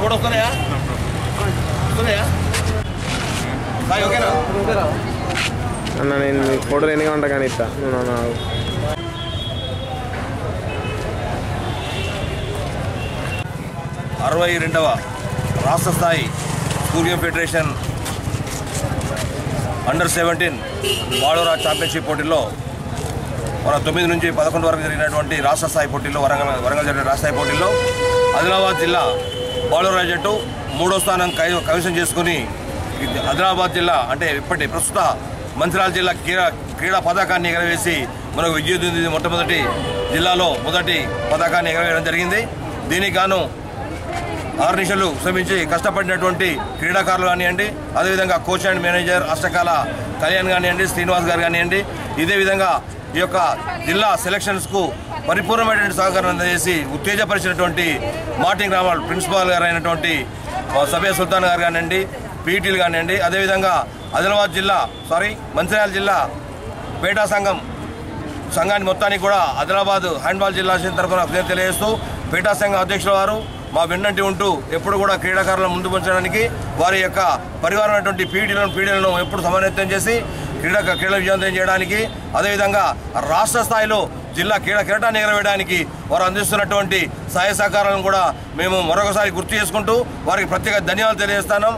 Photo వస్తున్నాయా? ఓకేనా అన్న? నేను ఫోటోలు ఎన్ని గంట కానీ ఇస్తా. 62వ రాష్ట్ర స్థాయి స్కూల్ గేమ్ ఫెడరేషన్ అండర్-17 బాలురా ఛాంపియన్షిప్ పోటీల్లో మన 9 నుంచి 11 వరకు జరిగినటువంటి రాష్ట్ర స్థాయి పోటీల్లో వరంగల్ జరిగిన రాష్ట్ర స్థాయి పోటీల్లో ఆదిలాబాద్ జిల్లా బాలురా జట్టు 3వ స్థానం కైవసం చేసుకుని ఆదిలాబాద్ జిల్లా అంటే ఇప్పటి ప్రస్తుత మంచిర్యాల జిల్లా క్రీడా పతాకాన్ని ఎగరవేసి మనకు విజయం మొట్టమొదటి జిల్లాలో మొదటి పతాకాన్ని ఎగరవేయడం జరిగింది. దీనికి గాను 6 నిమిషాలు శ్రమించి కష్టపడినటువంటి క్రీడాకారులు కానివ్వండి, అదేవిధంగా కోచ్ అండ్ మేనేజర్ అష్టకాల కళ్యాణ్ కానివ్వండి, శ్రీనివాస్ గారు కానివ్వండి, ఇదే విధంగా ఈ యొక్క జిల్లా సెలక్షన్స్కు పరిపూర్ణమైనటువంటి సహకారం అందజేసి ఉత్తేజపరిచినటువంటి మార్టింగ్ గ్రామాల ప్రిన్సిపాల్ గారు అయినటువంటి సబియా సుల్తాన్ గారు కానివ్వండి, పీటీలు కానివ్వండి, అదేవిధంగా మంచిర్యాల జిల్లా పేటా సంఘాన్ని మొత్తానికి కూడా ఆదిలాబాద్ హ్యాండ్బాల్ జిల్లా తరఫున తెలియజేస్తూ పేటా సంఘం అధ్యక్షుల వారు మా వెన్నంటి ఉంటూ ఎప్పుడు కూడా క్రీడాకారులను ముందు ఉంచడానికి వారి యొక్క పరివారమైనటువంటి పీడీలను ఎప్పుడు సమన్వయం చేసి క్రీడా విజయవంతం చేయడానికి, అదేవిధంగా రాష్ట్ర స్థాయిలో జిల్లా కిరీటాన్ని ఎగరవేయడానికి వారు అందిస్తున్నటువంటి సహాయ సహకారాలను కూడా మేము మరొకసారి గుర్తు చేసుకుంటూ వారికి ప్రత్యేక ధన్యవాదాలు తెలియజేస్తున్నాం.